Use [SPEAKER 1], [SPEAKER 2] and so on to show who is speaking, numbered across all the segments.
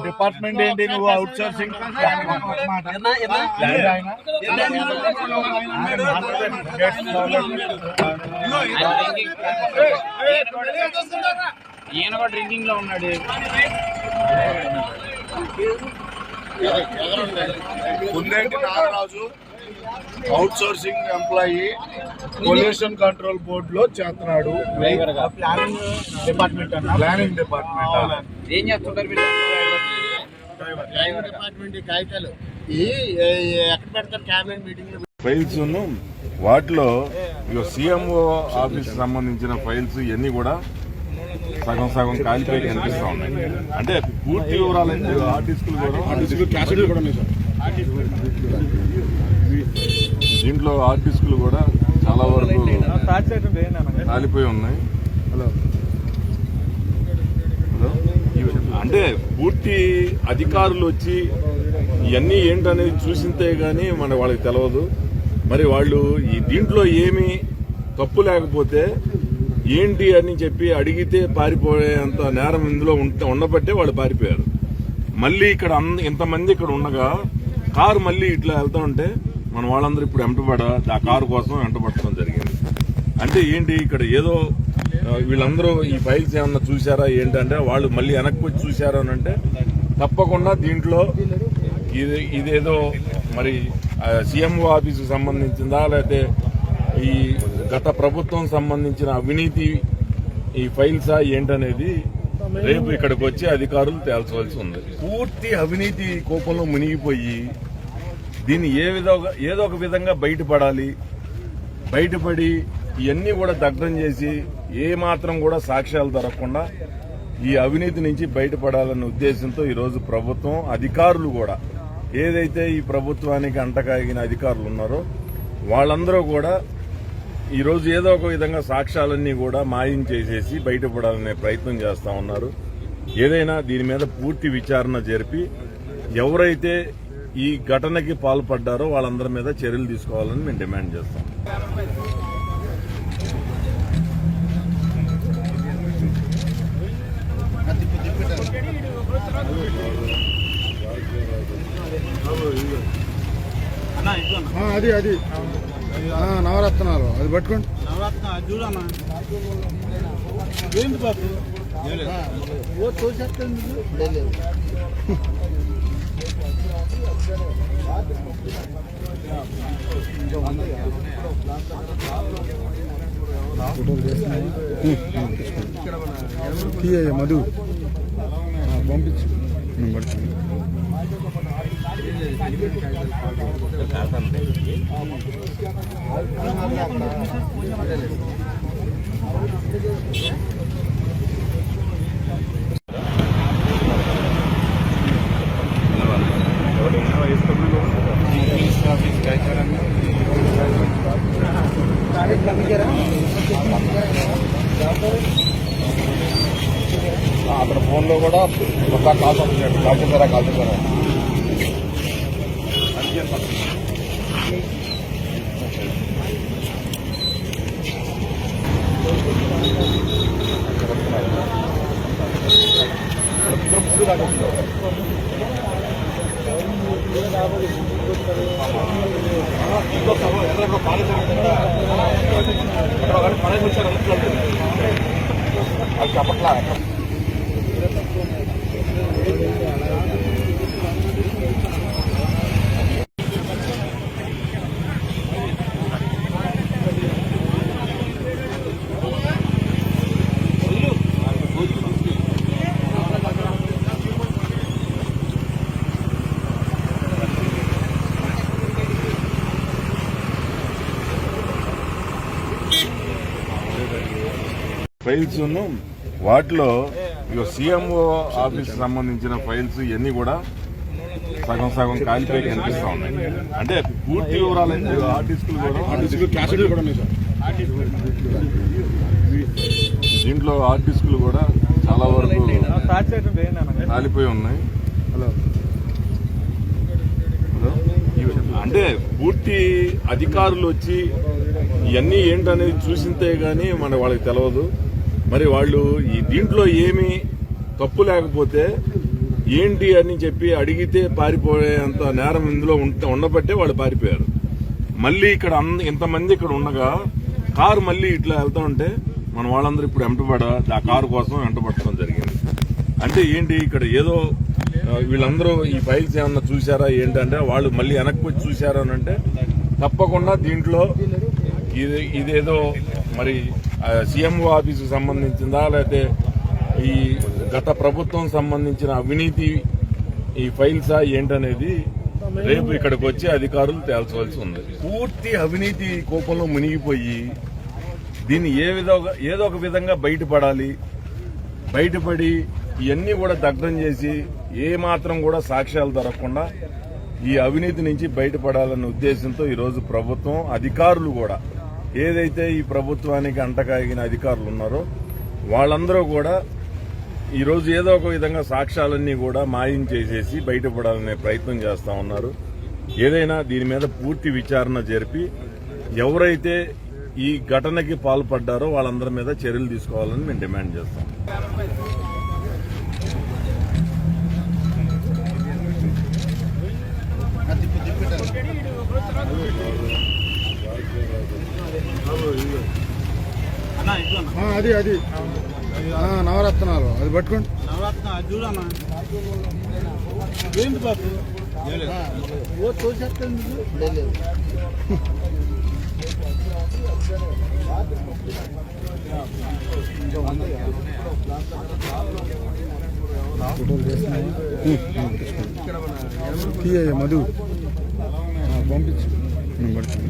[SPEAKER 1] Department ఏంటి నువ్వు out sourcing
[SPEAKER 2] ఈయన కూడా డ్రింకింగ్ లో ఉన్నాడు.
[SPEAKER 1] ముందేంటి Nagaraju outsourcing employee pollution control board లో చేస్తున్నాడు. ప్లానింగ్ డిపార్ట్మెంట్
[SPEAKER 2] ఏం చేస్తుంటారు మీరు?
[SPEAKER 3] డిపార్ట్మెంట్ కాగితాలు ఎక్కడ పెడతారు? క్యాబినెట్ మీటింగ్
[SPEAKER 1] ఫైల్స్ వాటిలో సీఎంఓ ఆఫీస్ సంబంధించిన ఫైల్స్ ఇవన్నీ కూడా సగం సగం కాలిపోయి కనిపిస్తా ఉన్నాయి. అంటే పూర్తి వివరాలు దీంట్లో హార్డ్ డిస్కులు కూడా చాలా వరకు కాలిపోయి ఉన్నాయి. అంటే పూర్తి అధికారులు వచ్చి ఇవన్నీ ఏంటనేది చూసింతే గానీ వాళ్ళకి తెలియదు. మరి వాళ్ళు ఈ దీంట్లో ఏమి తప్పు లేకపోతే ఏంటి అని చెప్పి అడిగితే పారిపోయేంత నేరం ఇందులో ఉండబట్టే వాళ్ళు పారిపోయారు. మళ్ళీ ఇక్కడ ఇంతమంది ఇక్కడ ఉండగా కారు మళ్ళీ ఇట్లా వెళ్తా ఉంటే వాళ్ళందరూ ఇప్పుడు ఆ కారు కోసం వెంటబడటం జరిగింది. అంటే ఏంటి ఇక్కడ ఏదో వీళ్ళందరూ ఈ ఫైల్స్ ఏమన్నా చూసారా ఏంటంటే వాళ్ళు మళ్ళీ వెనక్కి వచ్చి చూసారా అని అంటే తప్పకుండా దీంట్లో ఇదేదో మరి సీఎంఓ ఆఫీసుకు సంబంధించిందా లేకపోతే ఈ గత ప్రభుత్వం సంబంధించిన అవినీతి ఈ ఫైల్సా ఏంటనేది రేపు ఇక్కడికి వచ్చి అధికారులు తేల్చవలసి ఉంది. పూర్తి అవినీతి కోపంలో మునిగిపోయి దీన్ని ఏదో ఒక విధంగా బయటపడి ఇవన్నీ కూడా దగ్ధం చేసి ఏ మాత్రం కూడా సాక్ష్యాలు దొరకకుండా ఈ అవినీతి నుంచి బయటపడాలన్న ఉద్దేశంతో ఈరోజు ప్రభుత్వం అధికారులు కూడా ఏదైతే ఈ ప్రభుత్వానికి అంటకాగిన అధికారులు ఉన్నారో వాళ్ళందరూ కూడా ఈరోజు ఏదో ఒక విధంగా సాక్ష్యాలన్నీ కూడా మాయం చేసేసి బయటపడాలనే ప్రయత్నం చేస్తా ఉన్నారు. ఏదైనా దీని మీద పూర్తి విచారణ జరిపి ఎవరైతే ఈ ఘటనకి పాల్పడ్డారో వాళ్ళందరి మీద చర్యలు తీసుకోవాలని మేము డిమాండ్ చేస్తాం.
[SPEAKER 3] అది నవరత్నాలు అది పట్టుకోండి. ఏంటి బాబు మధు పంపించు.
[SPEAKER 1] అక్కడ ఫోన్లో కూడా ఒక కాల్ చేశారా అది చెప్పట్లా. ఫైల్స్ వాటిలో సీఎంఓ ఆఫీస్ సంబంధించిన ఫైల్స్ ఇవన్నీ కూడా సగం సగం కాలిపోయి కనిపిస్తా ఉన్నాయి. అంటే పూర్తి వివరాలు దీంట్లో హార్డ్ డిస్కులు కూడా చాలా వరకు కాలిపోయి ఉన్నాయి. అంటే పూర్తి అధికారులు వచ్చి ఇవన్నీ ఏంటనేది చూసింతే గానీ వాళ్ళకి తెలియదు. మరి వాళ్ళు ఈ దీంట్లో ఏమీ తప్పు లేకపోతే ఏంటి అని చెప్పి అడిగితే పారిపోయేంత నేరం ఇందులో ఉండబట్టే వాళ్ళు పారిపోయారు. మళ్ళీ ఇక్కడ ఇంతమంది ఇక్కడ ఉండగా కారు మళ్ళీ ఇట్లా వెళ్తా ఉంటే మన వాళ్ళందరూ ఇప్పుడు ఆ కారు కోసం వెంటబడటం జరిగింది. అంటే ఏంటి ఇక్కడ ఏదో వీళ్ళందరూ ఈ ఫైల్స్ ఏమన్నా చూసారా ఏంటంటే వాళ్ళు మళ్ళీ వెనక్కి వచ్చి చూసారా అని అంటే తప్పకుండా దీంట్లో ఇదేదో మరి సీఎంఓ ఆఫీసుకు సంబంధించిందా లేకపోతే ఈ గత ప్రభుత్వం సంబంధించిన అవినీతి ఈ ఫైల్సా ఏంటనేది రేపు ఇక్కడికి వచ్చి అధికారులు తేల్చవలసి ఉంది. పూర్తి అవినీతి కోపంలో మునిగిపోయి దీన్ని ఏదో ఒక విధంగా బయటపడి ఇవన్నీ కూడా దగ్ధం చేసి ఏ మాత్రం కూడా సాక్ష్యాలు దొరకకుండా ఈ అవినీతి నుంచి బయటపడాలనే ఉద్దేశంతో ఈరోజు ప్రభుత్వం అధికారులు కూడా ఏదైతే ఈ ప్రభుత్వానికి అంటకాగిన అధికారులు ఉన్నారో వాళ్ళందరూ కూడా ఈరోజు ఏదో ఒక విధంగా సాక్ష్యాలన్నీ కూడా మాయం చేసేసి బయటపడాలనే ప్రయత్నం చేస్తా ఉన్నారు. ఏదైనా దీని మీద పూర్తి విచారణ జరిపి ఎవరైతే ఈ ఘటనకి పాల్పడ్డారో వాళ్ళందరి మీద చర్యలు తీసుకోవాలని మేము డిమాండ్ చేస్తాం.
[SPEAKER 4] అది నవరత్నాలు అది పట్టుకోండి.
[SPEAKER 3] నవరత్న అది చూడన్నా ఏంటి బాబు తోసేస్తుంది.
[SPEAKER 4] మధు పంపించు పడుతుంది.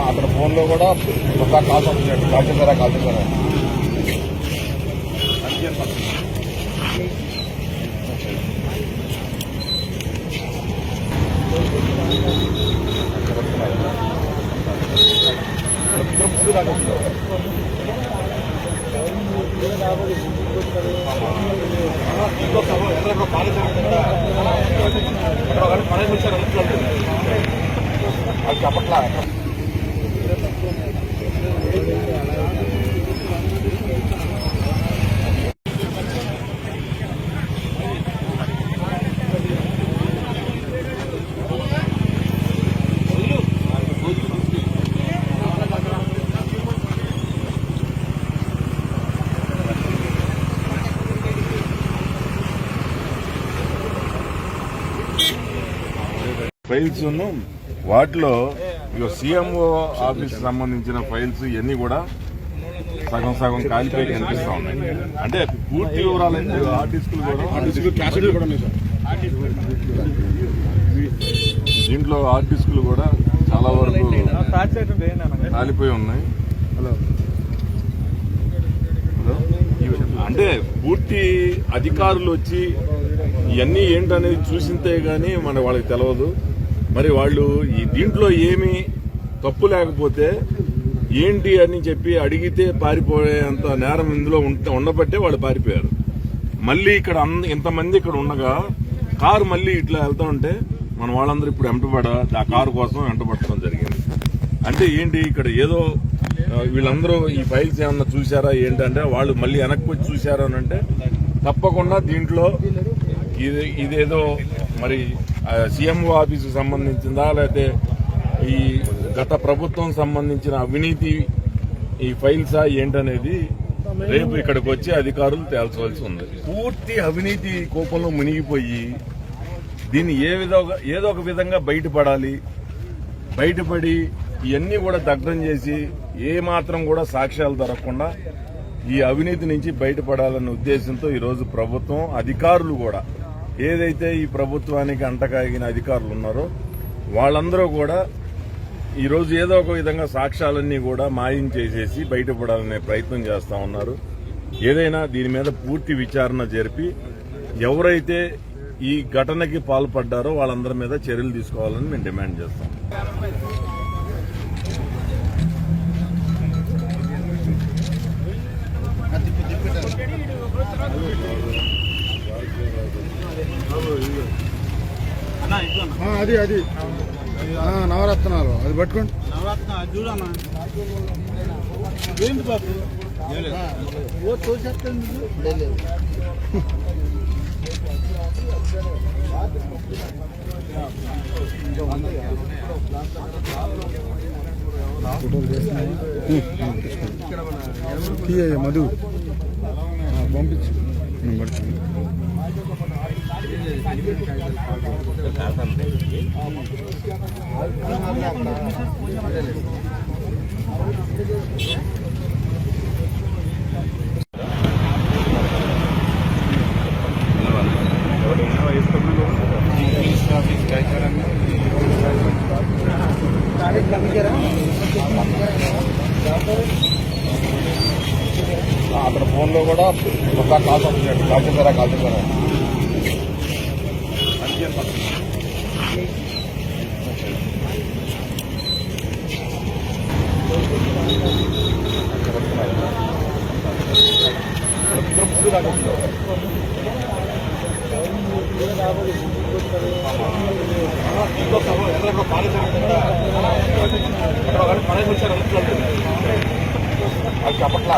[SPEAKER 3] అక్కడ ఫోన్లో కూడా ఒక కాల్ చేశారా చెప్పట్లా.
[SPEAKER 1] ఫైల్స్ వాటిలో సీఎంఓ ఆఫీస్ సంబంధించిన ఫైల్స్ ఇవన్నీ కూడా సగం కాలిపోయి కనిపిస్తా ఉన్నాయి. అంటే పూర్తి వివరాలు దీంట్లో హార్డ్ డిస్కులు కూడా చాలా వరకు కాలిపోయి ఉన్నాయి. అంటే పూర్తి అధికారులు వచ్చి ఇవన్నీ ఏంటనేది చూసింతే గానీ వాళ్ళకి తెలియదు. మరి వాళ్ళు ఈ దీంట్లో ఏమీ తప్పు లేకపోతే ఏంటి అని చెప్పి అడిగితే పారిపోయేంత నేరం ఇందులో ఉండబట్టే వాళ్ళు పారిపోయారు. మళ్ళీ ఇక్కడ ఇంతమంది ఇక్కడ ఉండగా కారు మళ్ళీ ఇట్లా వెళ్తా ఉంటే మన వాళ్ళందరూ ఇప్పుడు ఆ కారు కోసం వెంటబడటం జరిగింది. అంటే ఏంటి ఇక్కడ ఏదో వీళ్ళందరూ ఈ ఫైల్స్ ఏమన్నా చూసారా ఏంటంటే వాళ్ళు మళ్ళీ వెనక్కి వచ్చి చూసారా అని అంటే తప్పకుండా దీంట్లో ఇదేదో మరి సీఎంఓ ఆఫీసుకు సంబంధించిందా లేకపోతే ఈ గత ప్రభుత్వం సంబంధించిన అవినీతి ఈ ఫైల్సా ఏంటనేది రేపు ఇక్కడికి వచ్చి అధికారులు తేల్చవలసి ఉంది. పూర్తి అవినీతి కోపంలో మునిగిపోయి దీన్ని ఏదో ఒక విధంగా బయటపడి ఇవన్నీ కూడా దగ్ధం చేసి ఏ మాత్రం కూడా సాక్ష్యాలు దొరకకుండా ఈ అవినీతి నుంచి బయటపడాలనే ఉద్దేశంతో ఈరోజు ప్రభుత్వం అధికారులు కూడా ఏదైతే ఈ ప్రభుత్వానికి అంటకాగిన అధికారులు ఉన్నారో వాళ్ళందరూ కూడా ఈరోజు ఏదో ఒక విధంగా సాక్ష్యాలన్నీ కూడా మాయం చేసేసి బయటపడాలనే ప్రయత్నం చేస్తా ఉన్నారు. ఏదైనా దీని మీద పూర్తి విచారణ జరిపి ఎవరైతే ఈ ఘటనకి పాల్పడ్డారో వాళ్ళందరి మీద చర్యలు తీసుకోవాలని మేము డిమాండ్ చేస్తాం.
[SPEAKER 4] అది అది నవరత్నాలు అది పట్టుకోండి.
[SPEAKER 3] నవరత్న చూడన్నా ఏంటి బాబు ఓ తోసేస్తుంది.
[SPEAKER 4] మధు పంపించు పడుతుంది.
[SPEAKER 3] అతని ఫోన్లో కూడా ఒక కాల్ చేశారా చెప్పట్లా